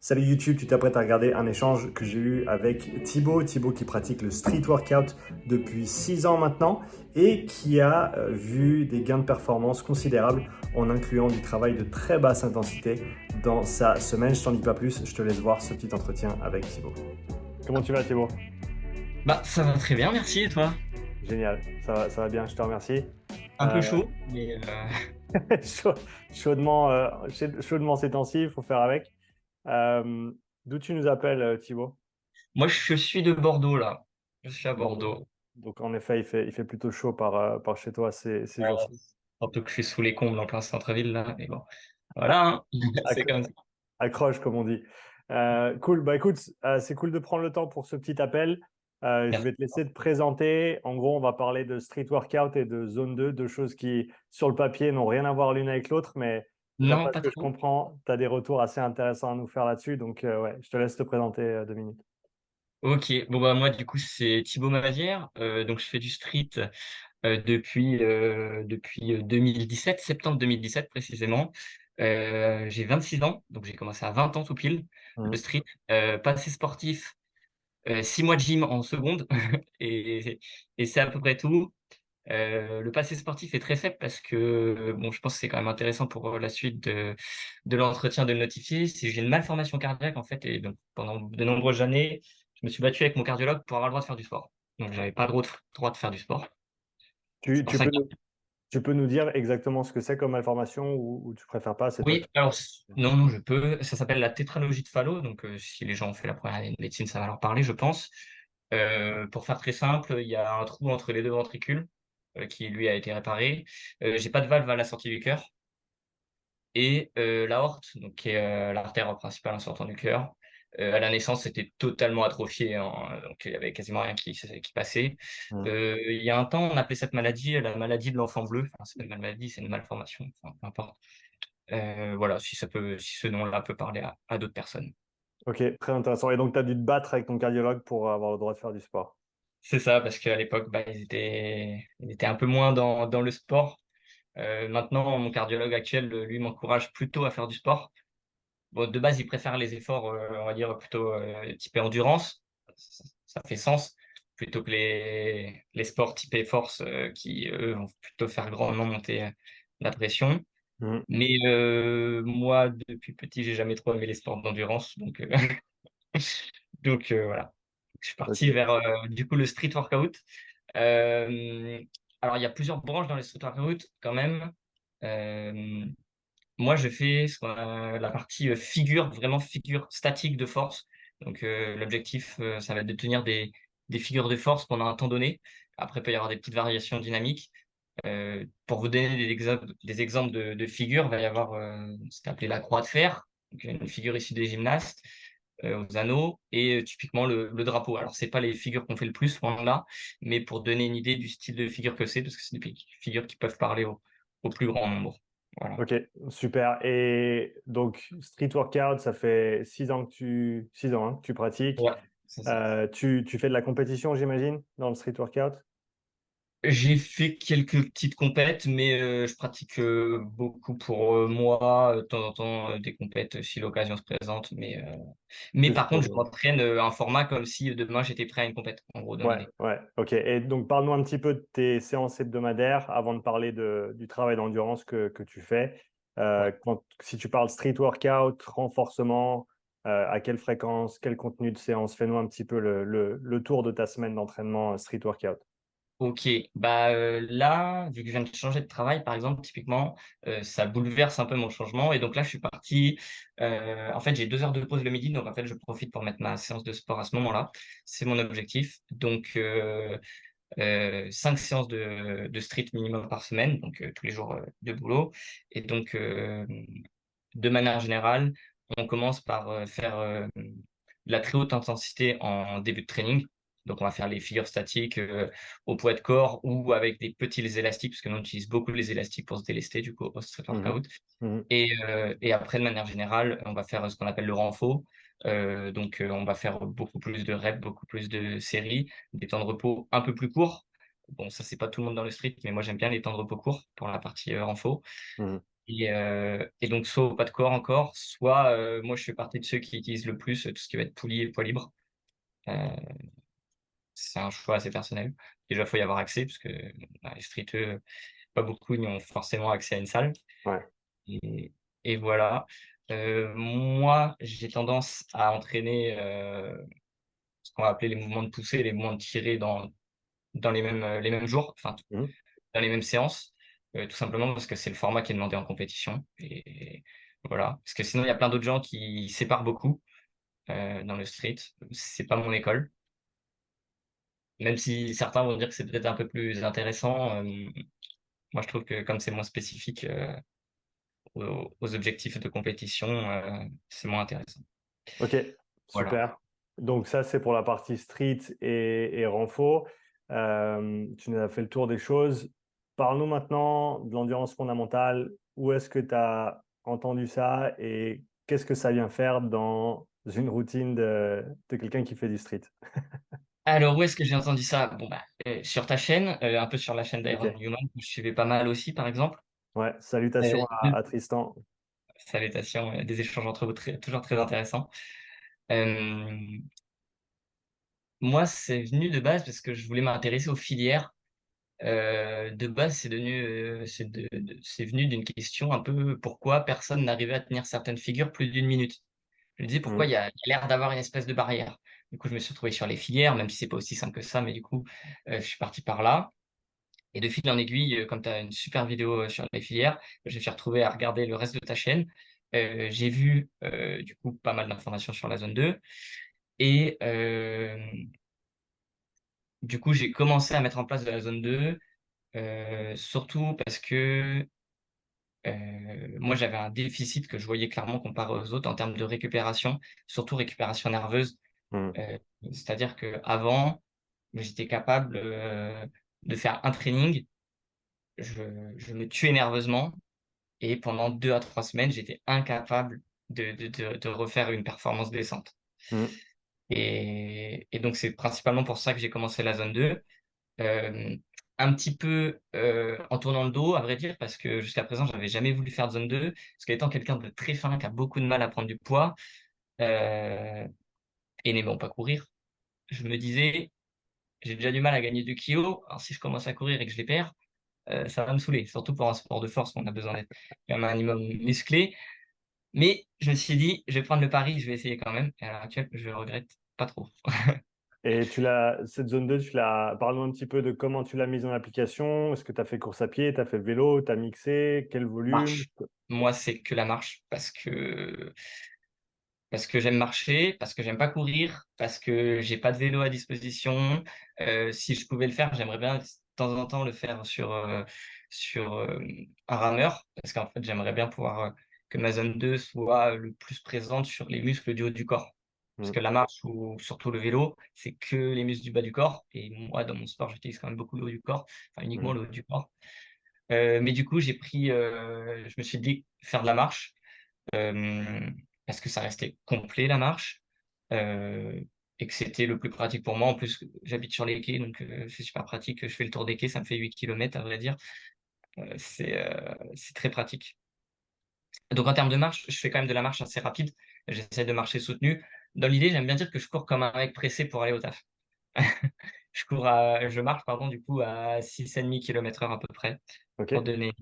Salut YouTube, tu t'apprêtes à regarder un échange que j'ai eu avec Thibaut. Thibaut qui pratique le street workout depuis 6 ans maintenant et qui a vu des gains de performance considérables en incluant du travail de très basse intensité dans sa semaine. Je t'en dis pas plus, je te laisse voir ce petit entretien avec Thibaut. Comment tu vas Thibaut? Bah, ça va très bien, merci. Et toi? Génial, ça va bien, je te remercie. Un peu Euh, chaud, mais chaud- chaudement ces temps-ci, il faut faire avec. Euh, D'où tu nous appelles Thibaut? moi, je suis de Bordeaux, là. Je suis à Bordeaux. Bordeaux. Donc en effet, il fait plutôt chaud par chez toi ces Euh, jours-ci. Surtout que je suis sous les combles en plein centre-ville, là. Mais bon, voilà, hein. C'est Acc- comme ça. Accroche, comme on dit. Cool. Bah écoute, c'est cool de prendre le temps pour ce petit appel. Je Merci. vais te laisser te présenter. En gros, on va parler de street workout et de zone 2, deux choses qui, sur le papier, n'ont rien à voir l'une avec l'autre, mais Non, d'après ce pas que je trop. comprends, tu as des retours assez intéressants à nous faire là-dessus. Donc ouais, je te laisse te présenter 2 minutes. Ok, bon, bah, moi, du coup, c'est Thibaut Mavazière. Donc, je fais du street depuis 2017, septembre 2017 précisément. J'ai 26 ans, donc j'ai commencé à 20 ans tout pile, le Mhm. street. Passé sportif. 6 mois de gym en seconde et c'est à peu près tout. Le passé sportif est très faible parce que, bon, je pense que c'est quand même intéressant pour, la suite de l'entretien de le notifier. C'est j'ai une malformation cardiaque, en fait, et donc pendant de nombreuses années, je me suis battu avec mon cardiologue pour avoir le droit de faire du sport. Donc j'avais pas droit de faire du sport. Tu, C'est pour tu ça peux que nous, tu peux nous dire exactement ce que c'est comme malformation ou tu préfères pas, c'est toi oui, qui... alors non, non, je peux. Ça s'appelle la tétralogie de Fallot, donc si les gens ont fait la première année de médecine, ça va leur parler, je pense. Pour faire très simple, il y a un trou entre les 2 ventricules, qui lui a été réparé. J'ai pas de valve à la sortie du cœur et l'aorte, donc qui est, l'artère principale en sortant du cœur, à la naissance, était totalement atrophiée, hein, donc il y avait quasiment rien qui passait. Mhm. Il y a un temps, on appelait cette maladie, la maladie de l'enfant bleu. Enfin, c'est pas une maladie, c'est une malformation, enfin, peu importe. Voilà, si ce nom-là peut parler à d'autres personnes. Ok, très intéressant. Et donc, tu as dû te battre avec ton cardiologue pour avoir le droit de faire du sport. C'est ça, parce qu'à l'époque, bah, ils étaient un peu moins dans le sport. Maintenant, mon cardiologue actuel, lui, m'encourage plutôt à faire du sport. Bon, de base, il préfère les efforts, on va dire, plutôt typés endurance. Ça fait sens. Plutôt que les sports typés force qui, eux, vont plutôt faire grandement monter la pression. Mhm. Mais moi, depuis petit, j'ai jamais trop aimé les sports d'endurance. Donc, voilà. Je suis parti Ok. vers du coup le street workout. Euh, alors il y a plusieurs branches dans le street workout quand même. Euh, Moi je fais la partie figure, vraiment figure statique de force. Donc l'objectif ça va être de tenir des figures de force pendant un temps donné. Après il peut y avoir des petites variations dynamiques. Pour vous donner des exemples de figures, il va y avoir ce qu'on appelait la croix de fer, donc une figure issue des gymnastes aux anneaux, et typiquement le drapeau. Alors, c'est pas les figures qu'on fait le plus, loin de là, mais pour donner une idée du style de figure que c'est, parce que c'est des figures qui peuvent parler au plus grand nombre. Voilà. Ok, super. Et donc, street workout, ça fait 6 ans, hein, que tu pratiques. Ouais, c'est ça. Tu fais de la compétition, j'imagine, dans le street workout? J'ai fait quelques petites compètes, mais je pratique beaucoup pour moi, de temps en temps des compètes si l'occasion se présente. Mais Plus par contre, pour je m'entraîne un format comme si demain j'étais prêt à une compète, en gros, dans Ouais, l'idée. ouais, ok. Et donc, parle-nous un petit peu de tes séances hebdomadaires avant de parler du travail d'endurance que tu fais. Ouais. Si tu parles street workout, renforcement, à quelle fréquence, quel contenu de séance, fais-nous un petit peu le tour de ta semaine d'entraînement street workout. Ok, bah là, vu que je viens de changer de travail, par exemple, typiquement, ça bouleverse un peu mon changement. Et donc là, je suis parti. En fait, j'ai 2 heures de pause le midi, donc en fait, je profite pour mettre ma séance de sport à ce moment-là. C'est mon objectif. Donc, 5 séances de street minimum par semaine, donc tous les jours de boulot. Et donc, de manière générale, on commence par faire de la très haute intensité en début de training. Donc, on va faire les figures statiques au poids de corps ou avec des petits élastiques, parce que nous, on utilise beaucoup les élastiques pour se délester, du coup, au street Mhm, workout. mhm, Et après, de manière générale, on va faire ce qu'on appelle le renfort. Donc, on va faire beaucoup plus de reps, beaucoup plus de séries, des temps de repos un peu plus courts. Bon, ça, c'est pas tout le monde dans le street, mais moi, j'aime bien les temps de repos courts pour la partie renfort. mhm. Et donc, soit au pas de corps encore, soit moi, je fais partie de ceux qui utilisent le plus tout ce qui va être poulie et poids libre. Euh, c'est un choix assez personnel. Déjà, il faut y avoir accès, parce que les streeteux, pas beaucoup n'y ont forcément accès à une salle. Ouais. Et, et voilà. Moi, j'ai tendance à entraîner ce qu'on va appeler les mouvements de poussée et les mouvements de tirée dans les mêmes jours, enfin, Mhm. dans les mêmes séances, tout simplement parce que c'est le format qui est demandé en compétition. Et voilà. Parce que sinon, il y a plein d'autres gens qui séparent beaucoup dans le street. C'est pas mon école. Même si certains vont dire que c'est peut-être un peu plus intéressant, moi je trouve que comme c'est moins spécifique aux objectifs de compétition, c'est moins intéressant. Ok, Voilà. super. Donc ça, c'est pour la partie street et renfo. Tu nous as fait le tour des choses. Parle-nous maintenant de l'endurance fondamentale. Où est-ce que tu as entendu ça et qu'est-ce que ça vient faire dans une routine de quelqu'un qui fait du street? Alors, où est-ce que j'ai entendu ça? Bon, bah, sur ta chaîne, un peu sur la chaîne Ok. d'Iron Human, que je suivais pas mal aussi, par exemple. Ouais, salutations Deux à Tristan. salutations, des échanges entre vous toujours très intéressants. Euh, Moi, c'est venu de base parce que je voulais m'intéresser aux filières. De base, c'est venu d'une question un peu pourquoi personne n'arrivait à tenir certaines figures plus d'une minute. Je me disais pourquoi Mhm. il y a l'air d'avoir une espèce de barrière. Du coup, je me suis retrouvé sur les filières, même si c'est pas aussi simple que ça, mais du coup, je suis parti par là. Et de fil en aiguille, comme tu as une super vidéo sur les filières, je me suis retrouvé à regarder le reste de ta chaîne. J'ai vu du coup pas mal d'informations sur la zone 2. Et du coup, j'ai commencé à mettre en place de la zone 2, surtout parce que moi, j'avais un déficit que je voyais clairement comparé aux autres en termes de récupération, surtout récupération nerveuse. Mhm. Euh, C'est-à-dire qu'avant, j'étais capable de faire un training, je me tuais nerveusement et pendant 2 à 3 semaines, j'étais incapable de refaire une performance décente. Mhm. Et donc, c'est principalement pour ça que j'ai commencé la zone 2. Euh, un petit peu en tournant le dos, à vrai dire, parce que jusqu'à présent, j'avais jamais voulu faire de zone 2, parce qu'étant quelqu'un de très fin, qui a beaucoup de mal à prendre du poids, euh, et n'aimant pas courir, je me disais, j'ai déjà du mal à gagner 2 kilos, alors si je commence à courir et que je les perds, ça va me saouler, surtout pour un sport de force, où on a besoin d'être quand même un minimum musclé. Mais je me suis dit, je vais prendre le pari, je vais essayer quand même, et à l'heure actuelle, je le regrette pas trop. Et cette zone 2, parle-nous un petit peu de comment tu l'as mise en application. Est-ce que tu as fait course à pied, tu as fait vélo, tu as mixé, quel volume? Marche. Moi, c'est que la marche, parce que j'aime marcher, parce que j'aime pas courir, parce que j'ai pas de vélo à disposition. Si je pouvais le faire, j'aimerais bien de temps en temps le faire sur un rameur, parce qu'en fait, j'aimerais bien pouvoir que ma zone 2 soit le plus présente sur les muscles du haut du corps. Parce Mm, que la marche ou surtout le vélo, c'est que les muscles du bas du corps. Et moi, dans mon sport, j'utilise quand même beaucoup le haut du corps, enfin uniquement mm, le haut du corps. Mais du coup, je me suis dit faire de la marche euh, parce que ça restait complet la marche euh, et que c'était le plus pratique pour moi. En plus, j'habite sur les quais, donc c'est super pratique. Je fais le tour des quais, ça me fait 8 km à vrai dire. C'est très pratique. Donc en termes de marche, je fais quand même de la marche assez rapide. J'essaie de marcher soutenu. Dans l'idée, j'aime bien dire que je cours comme un mec pressé pour aller au taf. Je marche, pardon, du coup, à 6,5 km/h à peu près, pour ok. donner.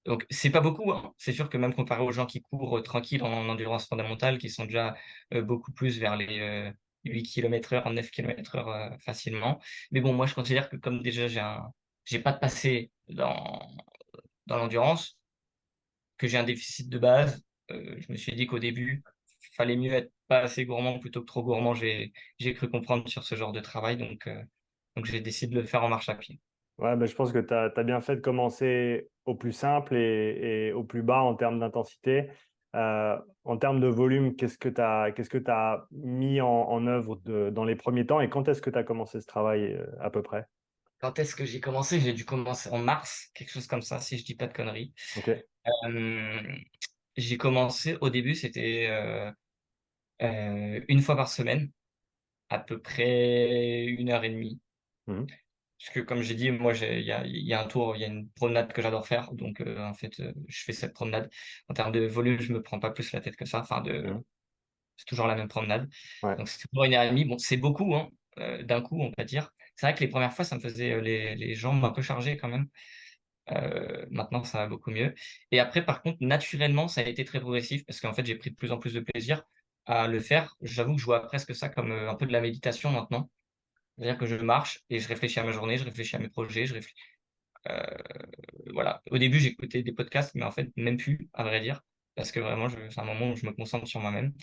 Donc, c'est pas beaucoup, hein. C'est sûr que même comparé aux gens qui courent tranquilles en endurance fondamentale, qui sont déjà beaucoup plus vers les 8 km/h, 9 km/h facilement. Mais bon, moi, je considère que comme déjà j'ai pas de passé dans l'endurance, que j'ai un déficit de base, je me suis dit qu'au début, fallait mieux être pas assez gourmand plutôt que trop gourmand. J'ai cru comprendre sur ce genre de travail, donc j'ai décidé de le faire en marche à pied. Ouais, ben, je pense que tu as bien fait de commencer au plus simple et au plus bas en termes d'intensité. En termes de volume, qu'est-ce que tu mis en œuvre dans les premiers temps et quand est-ce que tu as commencé ce travail à peu près? Quand est-ce que j'ai commencé? J'ai dû commencer en mars, quelque chose comme ça, si je dis pas de conneries. Ok. Euh, j'ai commencé au début, c'était une fois par semaine, à peu près 1 heure et demie. Mhm. Parce que comme j'ai dit, moi, il y a un tour, il y a une promenade que j'adore faire. Donc, en fait, je fais cette promenade. En termes de volume, je me prends pas plus la tête que ça. Enfin, Mhm. c'est toujours la même promenade. Ouais, Donc, c'est toujours 1 heure et demie. Bon, c'est beaucoup, hein, d'un coup, on va dire. C'est vrai que les premières fois, ça me faisait les jambes un peu chargées quand même. Maintenant, ça va beaucoup mieux. Et après, par contre, naturellement, ça a été très progressif parce qu'en fait, j'ai pris de plus en plus de plaisir à le faire. J'avoue que je vois presque ça comme un peu de la méditation maintenant. C'est-à-dire que je marche et je réfléchis à ma journée, je réfléchis à mes projets, voilà. Au début, j'écoutais des podcasts, mais en fait, même plus, à vrai dire, parce que vraiment, c'est un moment où je me concentre sur moi-même.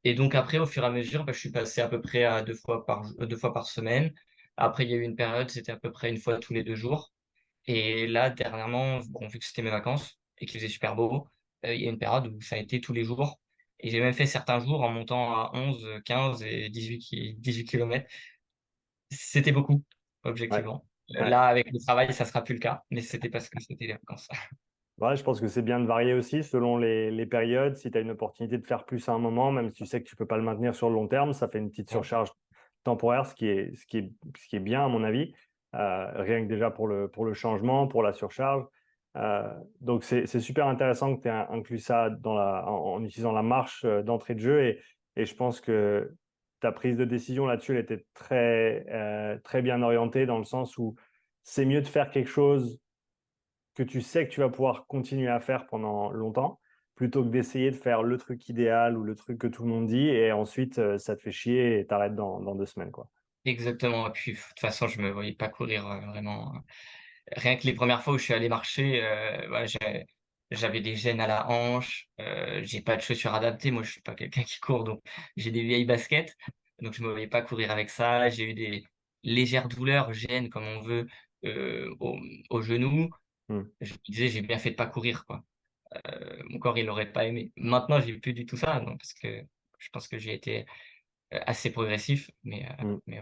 Et donc après, au fur et à mesure, bah, je suis passé à peu près à 2 fois par semaine. Après, il y a eu une période, c'était à peu près 1 fois tous les 2 jours. Et là, dernièrement, bon, vu que c'était mes vacances et qu'il faisait super beau, il y a une période où ça a été tous les jours. Et j'ai même fait certains jours en montant à 11, 15 et 18 kilomètres. C'était beaucoup, ouais, objectivement. ouais. Là, avec le travail, ça sera plus le cas, mais c'était parce que c'était les vacances. Ouais, je pense que c'est bien de varier aussi selon les périodes. Si tu as une opportunité de faire plus à un moment, même si tu sais que tu peux pas le maintenir sur le long terme, ça fait une petite Ouais, surcharge temporaire, ce qui est bien à mon avis, rien que déjà pour le changement, pour la surcharge. Donc c'est super intéressant que tu aies inclus ça en utilisant la marche d'entrée de jeu et je pense que ta prise de décision là-dessus, elle était très bien orientée dans le sens où c'est mieux de faire quelque chose que tu sais que tu vas pouvoir continuer à faire pendant longtemps, plutôt que d'essayer de faire le truc idéal ou le truc que tout le monde dit, et ensuite ça te fait chier et t'arrêtes dans 2 semaines, quoi. exactement. Et puis, de toute façon, je me voyais pas courir vraiment. Rien que les premières fois où je suis allé marcher, voilà, j'avais des gènes à la hanche, j'ai pas de chaussures adaptées. Moi, je suis pas quelqu'un qui court, donc j'ai des vieilles baskets, donc je me voyais pas courir avec ça. J'ai eu des légères douleurs, gènes comme on veut, au genou. Hmm, Je me disais: «J'ai bien fait de pas courir, quoi». Mon corps, il aurait pas aimé. Maintenant, j'ai plus du tout ça, non, parce que je pense que j'ai été, assez progressif, hmm. mais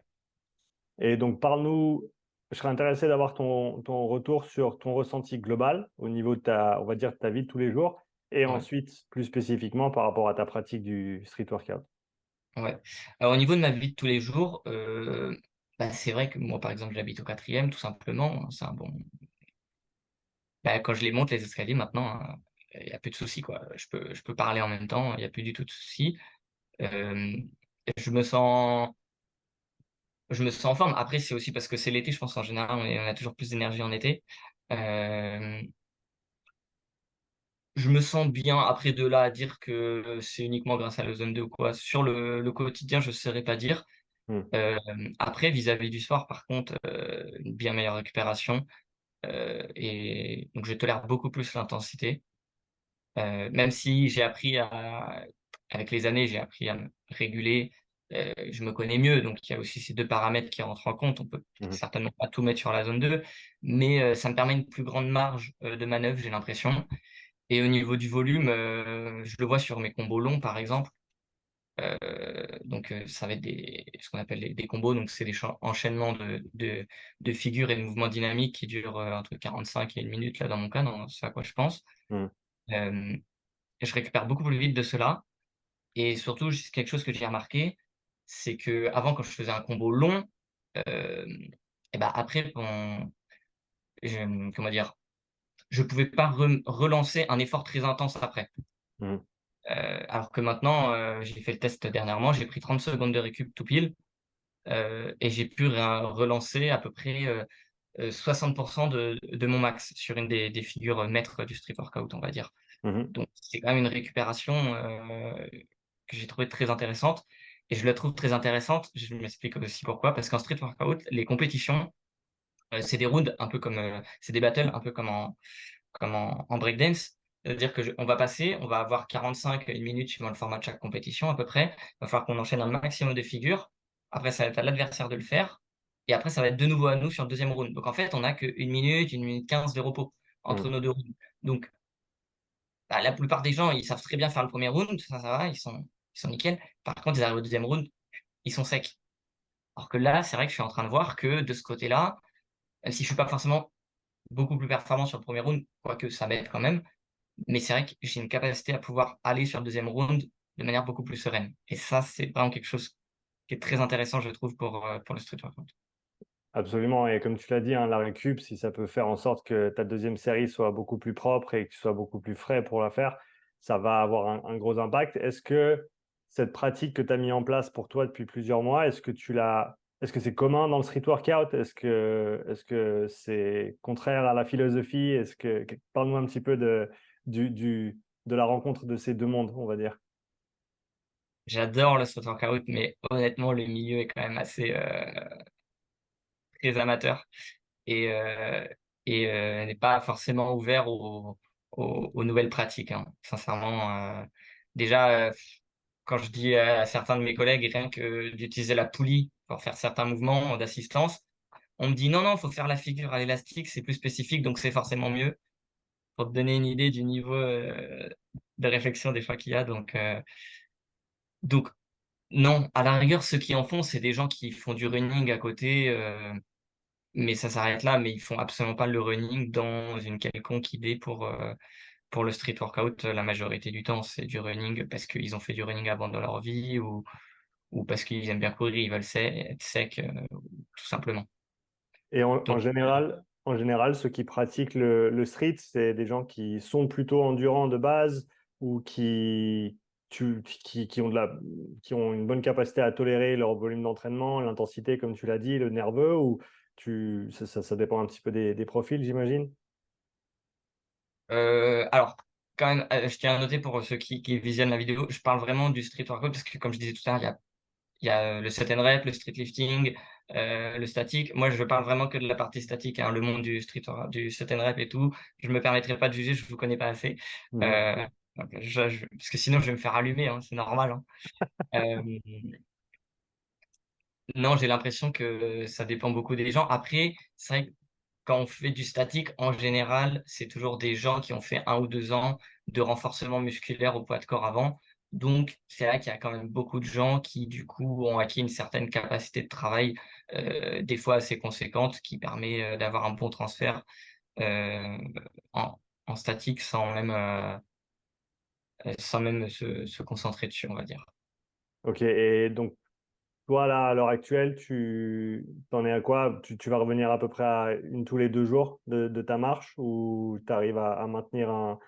Et donc, parle-nous, je serais intéressé d'avoir ton retour sur ton ressenti global au niveau de on va dire, de ta vie de tous les jours, et ouais, ensuite, plus spécifiquement, par rapport à ta pratique du street workout. ouais. Alors au niveau de ma vie de tous les jours, bah, c'est vrai que moi, par exemple, j'habite au 4e tout simplement, hein, c'est un bon bah, quand je les monte les escaliers maintenant, il y a plus de soucis, quoi. Je peux parler en même temps, il y a plus du tout de soucis. Hem, je me sens je me sens en forme. Après, c'est aussi parce que c'est l'été, je pense, en général, on a toujours plus d'énergie en été. Hem Je me sens bien. Après, de là à dire que c'est uniquement grâce à la zone 2 ou quoi, sur le quotidien, je ne saurais pas dire. Hmm, Après, vis-à-vis du sport, par contre, une bien meilleure récupération, et donc je tolère beaucoup plus l'intensité. Même si j'ai appris à avec les années, j'ai appris à me réguler, je me connais mieux, donc il y a aussi ces 2 paramètres qui rentrent en compte. On peut hmm, certainement pas tout mettre sur la zone 2, mais ça me permet une plus grande marge, de manœuvre, j'ai l'impression. Et au niveau du volume, je le vois sur mes combos longs, par exemple. Donc, ça va être ce qu'on appelle des combos. Donc, c'est des enchaînements de figures et de mouvements dynamiques qui durent entre 45 et 1 minute, là, dans mon cas, c'est à quoi je pense. hmm, Euh, et je récupère beaucoup plus vite de cela. Et surtout, quelque chose que j'ai remarqué, c'est que avant, quand je faisais un combo long, euh, et ben après, comment dire, je pouvais pas relancer un effort très intense après. hmm, Alors que maintenant, j'ai fait le test dernièrement, j'ai pris 30 secondes de récup tout pile, et j'ai pu relancer à peu près, 60 de mon max sur une des figures, maîtres du street workout, on va dire. hmm, Donc c'est quand même une récupération, que j'ai trouvée très intéressante et je la trouve très intéressante, je m'explique aussi pourquoi, parce qu'en street workout, les compétitions, c'est des rounds un peu comme, c'est des battles un peu comme en breakdance. C'est-à-dire que on va passer, on va avoir 45 à 1 minute suivant le format de chaque compétition à peu près. Il va falloir qu'on enchaîne un maximum de figures. Après, ça va être à l'adversaire de le faire. Et après, ça va être de nouveau à nous sur le deuxième round. Donc en fait, on n'a que 1 minute, 1 minute 15 de repos hmm, entre nos 2 rounds. Donc bah, la plupart des gens, ils savent très bien faire le premier round, ça va, ils sont nickel. Par contre, ils arrivent au deuxième round, ils sont secs. Alors que là, c'est vrai que je suis en train de voir que de ce côté-là, même si je suis pas forcément beaucoup plus performant sur le premier round, quoique ça m'aide quand même, mais c'est vrai que j'ai une capacité à pouvoir aller sur le deuxième round de manière beaucoup plus sereine. Et ça, c'est vraiment quelque chose qui est très intéressant, je trouve, pour le street workout. Absolument, et comme tu l'as dit, hein, la récup, si ça peut faire en sorte que ta deuxième série soit beaucoup plus propre et que tu sois beaucoup plus frais pour la faire, ça va avoir un gros impact. Est-ce que cette pratique que tu as mis en place pour toi depuis plusieurs mois, est-ce que c'est commun dans le street workout? Est-ce que c'est contraire à la philosophie? Parle-nous un petit peu de la rencontre de ces deux mondes, on va dire. J'adore le street workout, mais honnêtement, le milieu est quand même assez très amateur et, euh, et n'est pas forcément ouvert aux nouvelles pratiques, hein. Sincèrement, déjà, quand je dis à certains de mes collègues rien que d'utiliser la poulie pour faire certains mouvements d'assistance, on me dit non, non, faut faire la figure à l'élastique, c'est plus spécifique, donc c'est forcément mieux. Pour te donner une idée du niveau de réflexion des fois qu'il y a. Donc non, à la rigueur, ceux qui en font, c'est des gens qui font du running à côté, mais ça s'arrête là, mais ils font absolument pas le running dans une quelconque idée pour le street workout. La majorité du temps, c'est du running parce qu'ils ont fait du running avant dans leur vie ou parce qu'ils aiment bien courir, ils veulent être secs, tout simplement. Et Donc, en général, ceux qui pratiquent le street, c'est des gens qui sont plutôt endurants de base ou qui ont qui ont une bonne capacité à tolérer leur volume d'entraînement, l'intensité, comme tu l'as dit, le nerveux, ou ça dépend un petit peu des profils, j'imagine. alors, quand même, je tiens à noter pour ceux qui visionnent la vidéo, je parle vraiment du street workout parce que, comme je disais tout à l'heure, il y a le set and rep, le street lifting, le statique. Moi, je parle vraiment que de la partie statique, hein, le monde du set and rep et tout. Je me permettrai pas de juger, je vous connais pas assez. Mhm. Euh, donc, parce que sinon, je vais me faire allumer, hein, c'est normal, hein. Euh, non, j'ai l'impression que ça dépend beaucoup des gens. Après, c'est vrai que quand on fait du statique, en général, c'est toujours des gens qui ont fait 1 ou 2 ans de renforcement musculaire au poids de corps avant. Donc, c'est là qu'il y a quand même beaucoup de gens qui, du coup, ont acquis une certaine capacité de travail, des fois assez conséquente, qui permet d'avoir un bon transfert euh, en, en statique sans même se concentrer dessus, on va dire. Ok, et donc toi, là, à l'heure actuelle, tu t'en es à quoi? Tu vas revenir à peu près à une tous les 2 jours de ta marche, ou tu arrives à maintenir un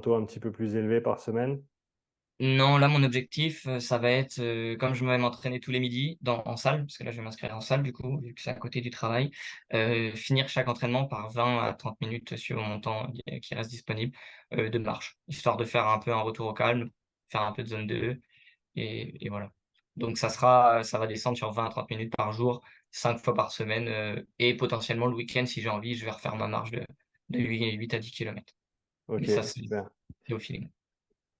taux un petit peu plus élevé par semaine? Non, là, mon objectif, ça va être, comme je vais m'entraîner tous les midis en salle, parce que là, je vais m'inscrire en salle, du coup, vu que c'est à côté du travail, finir chaque entraînement par 20 à 30 minutes suivant mon temps qui reste disponible, de marche, histoire de faire un peu un retour au calme, faire un peu de zone 2 et voilà. Donc ça va descendre sur 20 à 30 minutes par jour, 5 fois par semaine, et potentiellement le week-end, si j'ai envie, je vais refaire ma marche de 8 à 10 kilomètres. Ok, Mais ça, c'est super. au feeling.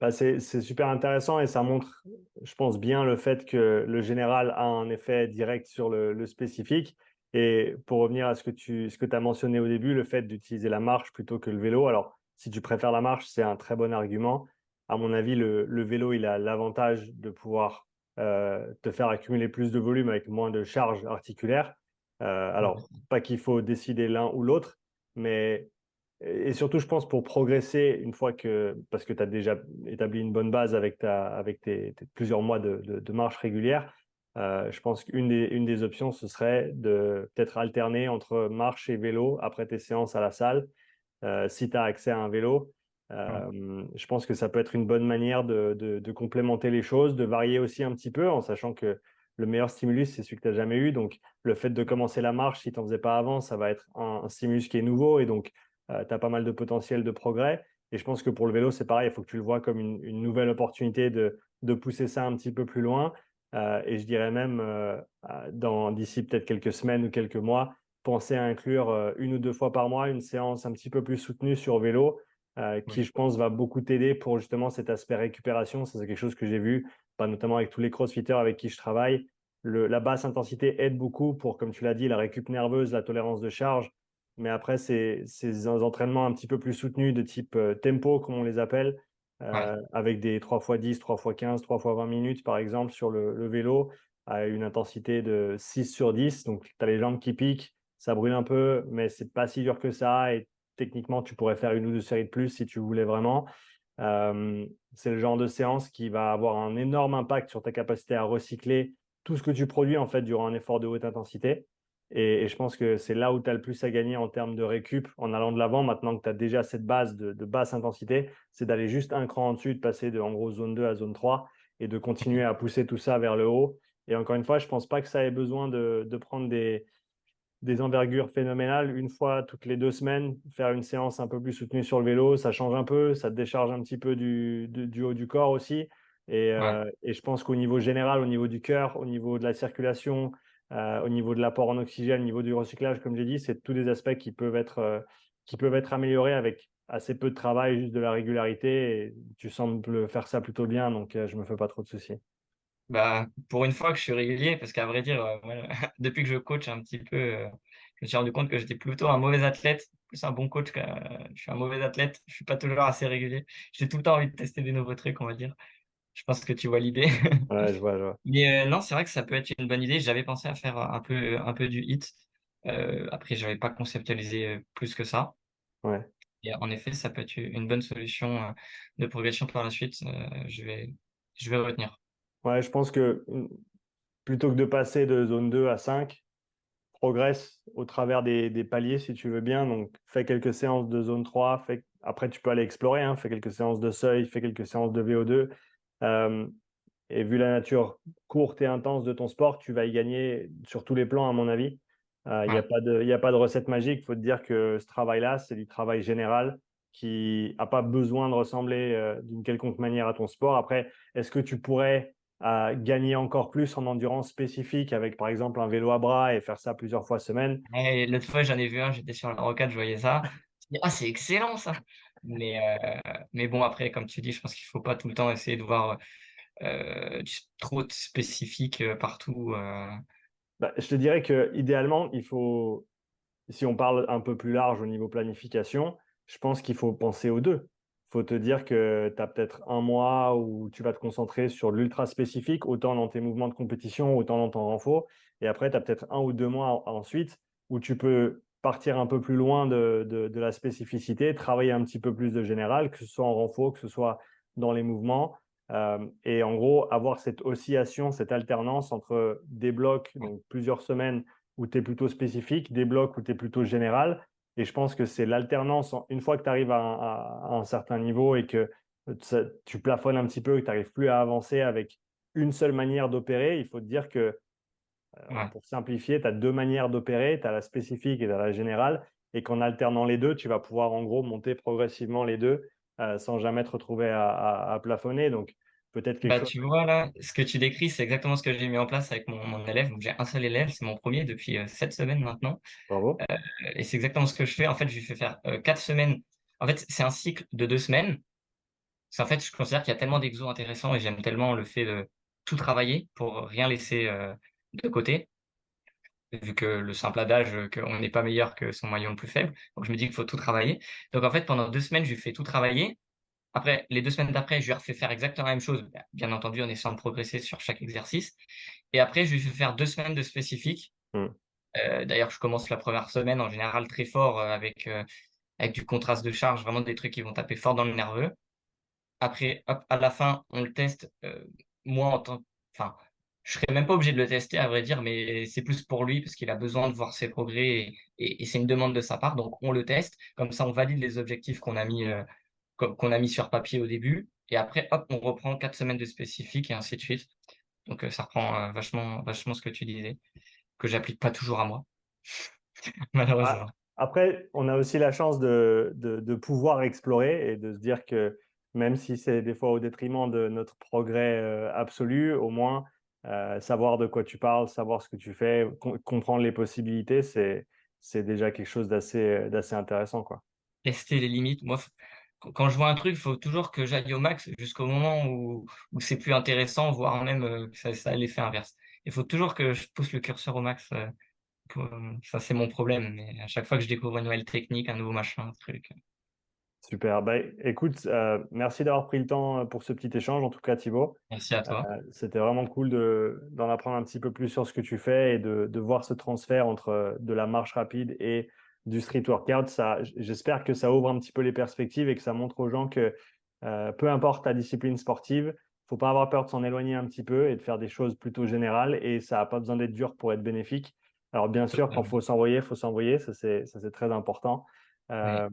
Bah, c'est super intéressant, et ça montre, je pense, bien le fait que le général a un effet direct sur le spécifique. Et pour revenir à ce que tu as mentionné au début, le fait d'utiliser la marche plutôt que le vélo. Alors, si tu préfères la marche, c'est un très bon argument. À mon avis, le vélo, il a l'avantage de pouvoir te faire accumuler plus de volume avec moins de charge articulaire. Alors, pas qu'il faut décider l'un ou l'autre, mais et surtout, je pense, pour progresser, parce que tu as déjà établi une bonne base avec tes plusieurs mois de marche régulière, je pense une des options, ce serait de peut-être alterner entre marche et vélo après tes séances à la salle, si tu as accès à un vélo. Je pense que ça peut être une bonne manière de complémenter les choses, de varier aussi un petit peu, en sachant que le meilleur stimulus, c'est celui que tu n'as jamais eu. Donc, le fait de commencer la marche, si tu n'en faisais pas avant, ça va être un stimulus qui est nouveau, et donc tu as pas mal de potentiel de progrès. Et je pense que pour le vélo, c'est pareil, il faut que tu le vois comme une nouvelle opportunité de pousser ça un petit peu plus loin. Et je dirais même, d'ici peut-être quelques semaines ou quelques mois, penser à inclure 1 ou 2 fois par mois une séance un petit peu plus soutenue sur vélo, qui, Oui. je pense, va beaucoup t'aider pour justement cet aspect récupération. Ça, c'est quelque chose que j'ai vu, notamment avec tous les crossfitters avec qui je travaille. La basse intensité aide beaucoup pour, comme tu l'as dit, la récup nerveuse, la tolérance de charge. Mais après, ces entraînements un petit peu plus soutenus de type tempo, comme on les appelle, Ouais. avec des 3x10, 3x15, 3x20 minutes, par exemple, sur le vélo, à une intensité de 6 sur 10. Donc, tu as les jambes qui piquent, ça brûle un peu, mais c'est pas si dur que ça. Et techniquement, tu pourrais faire 1 ou 2 séries de plus si tu voulais vraiment. Euh, c'est le genre de séance qui va avoir un énorme impact sur ta capacité à recycler tout ce que tu produis en fait durant un effort de haute intensité. Et je pense que c'est là où tu as le plus à gagner en termes de récup en allant de l'avant. Maintenant que tu as déjà cette base de basse intensité, c'est d'aller juste un cran en dessus, de passer de en gros zone 2 à zone 3 et de continuer à pousser tout ça vers le haut. Et encore une fois, je ne pense pas que ça ait besoin de prendre des envergures phénoménales une fois toutes les 2 semaines, faire une séance un peu plus soutenue sur le vélo, ça change un peu, ça te décharge un petit peu du haut du corps aussi. Ouais. Et je pense qu'au niveau général, au niveau du cœur, au niveau de la circulation, au niveau de l'apport en oxygène, au niveau du recyclage, comme j'ai dit, c'est tous des aspects qui peuvent être améliorés avec assez peu de travail, juste de la régularité. Et tu sembles faire ça plutôt bien, donc je me fais pas trop de soucis. Bah, pour une fois que je suis régulier, parce qu'à vrai dire, moi, depuis que je coach un petit peu, je me suis rendu compte que j'étais plutôt un mauvais athlète, plus un bon coach que je suis un mauvais athlète. Je suis pas toujours assez régulier. J'ai tout le temps envie de tester des nouveaux trucs, on va dire. Je pense que tu vois l'idée. Ouais, je vois, je vois. Mais non, c'est vrai que ça peut être une bonne idée. J'avais pensé à faire un peu du HIIT. Après, j'avais pas conceptualisé, plus que ça. Ouais. Et en effet, ça peut être une bonne solution, de progression par la suite. Je vais retenir. Ouais, je pense que plutôt que de passer de zone 2 à 5, progresse au travers des paliers si tu veux bien. Donc, fais quelques séances de zone 3. Après, tu peux aller explorer. Hein. Fais quelques séances de seuil, fais quelques séances de VO2. Euh, et vu la nature courte et intense de ton sport, tu vas y gagner sur tous les plans, à mon avis. Il n'y a Ouais. pas de, il y a pas de recette magique. Il faut te dire que ce travail-là, c'est du travail général qui n'a pas besoin de ressembler d'une quelconque manière à ton sport. Après, est-ce que tu pourrais gagner encore plus en endurance spécifique avec, par exemple, un vélo à bras et faire ça plusieurs fois semaine? Et l'autre fois, j'en ai vu un, j'étais sur la rocade, je voyais ça. Je me dis: «Ah, c'est excellent ça!» mais mais bon, après, comme tu dis, je pense qu'il faut pas tout le temps essayer de voir, trop de spécifique, partout, Bah, je te dirais que idéalement, si on parle un peu plus large au niveau planification, je pense qu'il faut penser aux deux. Il faut te dire que tu as peut-être un mois où tu vas te concentrer sur l'ultra spécifique, autant dans tes mouvements de compétition, autant dans ton renfort. Et après, tu as peut-être 1 ou 2 mois ensuite où tu peux partir un peu plus loin de la spécificité, travailler un petit peu plus de général, que ce soit en renfort, que ce soit dans les mouvements. Et en gros, avoir cette oscillation, cette alternance entre des blocs, donc plusieurs semaines où tu es plutôt spécifique, des blocs où tu es plutôt général. Et je pense que c'est l'alternance. Une fois que tu arrives à un certain niveau et que tu plafonnes un petit peu, que tu n'arrives plus à avancer avec une seule manière d'opérer, il faut te dire que, ouais. pour simplifier, tu as 2 manières d'opérer, tu as la spécifique et tu as la générale, et qu'en alternant les deux, tu vas pouvoir en gros monter progressivement les deux sans jamais te retrouver à plafonner. Donc peut-être quelque Bah, chose. tu vois là, ce que tu décris, c'est exactement ce que j'ai mis en place avec mon élève. Donc j'ai un seul élève, c'est mon premier depuis, 7 semaines maintenant, Bravo. et c'est exactement ce que je fais. En fait, je lui fais faire, 4 semaines. En fait, c'est un cycle de 2 semaines. C'est en fait, je considère qu'il y a tellement d'exos intéressants et j'aime tellement le fait de tout travailler pour rien laisser, de côté, vu que le simple adage, qu'on n'est pas meilleur que son maillon le plus faible. Donc je me dis qu'il faut tout travailler. Donc en fait, pendant 2 semaines, je lui fais tout travailler. Après, les 2 semaines d'après, je lui refais faire exactement la même chose, bien entendu en essayant de progresser sur chaque exercice. Et après, je lui fais faire 2 semaines de spécifique. Hmm. D'ailleurs, je commence la première semaine en général très fort, avec du contraste de charge, vraiment des trucs qui vont taper fort dans le nerveux. Après, hop, à la fin, on le teste, moi en tant enfin, je serais même pas obligé de le tester à vrai dire, mais c'est plus pour lui parce qu'il a besoin de voir ses progrès et c'est une demande de sa part, donc on le teste. Comme ça, on valide les objectifs qu'on a mis sur papier au début et après, hop, on reprend 4 semaines de spécifique et ainsi de suite. Donc, ça reprend, vachement ce que tu disais, que j'applique pas toujours à moi, Ah, malheureusement. après, on a aussi la chance de pouvoir explorer et de se dire que même si c'est des fois au détriment de notre progrès absolu, au moins savoir de quoi tu parles, savoir ce que tu fais, comprendre les possibilités, c'est déjà quelque chose d'assez intéressant, quoi. Tester les limites. Moi, quand je vois un truc, il faut toujours que j'aille au max jusqu'au moment où c'est plus intéressant, voire même, que ça a l'effet inverse. Il faut toujours que je pousse le curseur au max, ça c'est mon problème, mais à chaque fois que je découvre une nouvelle technique, un nouveau machin, un truc, Super. Bah, écoute, merci d'avoir pris le temps pour ce petit échange, en tout cas, Thibaut. merci à toi. C'était vraiment cool d'en apprendre un petit peu plus sur ce que tu fais et de voir ce transfert entre de la marche rapide et du street workout. J'espère que ça ouvre un petit peu les perspectives et que ça montre aux gens que peu importe ta discipline sportive, faut pas avoir peur de s'en éloigner un petit peu et de faire des choses plutôt générales et ça n'a pas besoin d'être dur pour être bénéfique. Alors bien sûr, quand Totalement. il faut s'envoyer, ça c'est très important. Ouais. Euh,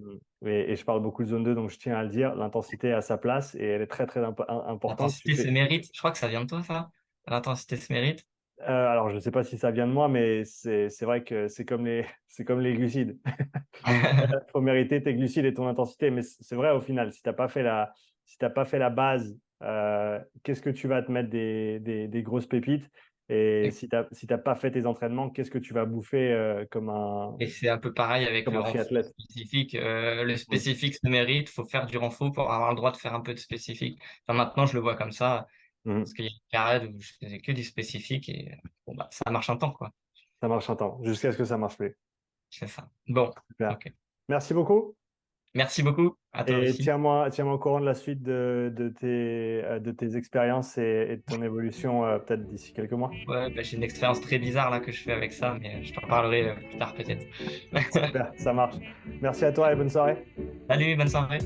et je parle beaucoup de zone 2, donc je tiens à le dire, l'intensité a sa place et elle est très très importante. L'intensité se mérite. Je crois que ça vient de toi, ça. L'intensité se mérite. Alors je ne sais pas si ça vient de moi, mais c'est vrai que c'est comme c'est comme les glucides. Faut mériter tes glucides et ton intensité. Mais c'est vrai au final, si t'as pas fait la base, qu'est-ce que tu vas te mettre des grosses pépites? Et si t'as pas fait tes entraînements, qu'est-ce que tu vas bouffer Et c'est un peu pareil avec comme le un renfo triathlète? spécifique. Le Mm. spécifique se mérite. Il faut faire du renfo pour avoir le droit de faire un peu de spécifique. Enfin, maintenant, je le vois comme ça. Parce Mhm. qu'il y a une période où je faisais que du spécifique et bon, bah, ça marche un temps, quoi. Ça marche un temps, jusqu'à ce que ça marche plus. C'est ça. Bon, Super. ok. Merci beaucoup. Merci beaucoup. À toi Et aussi. tiens-moi au courant de la suite de tes expériences et de ton évolution, peut-être d'ici quelques mois. Ouais, bah, j'ai une expérience très bizarre là que je fais avec ça, mais je t'en parlerai plus tard peut-être. Super, ça marche. Merci à toi et bonne soirée. Salut, bonne soirée.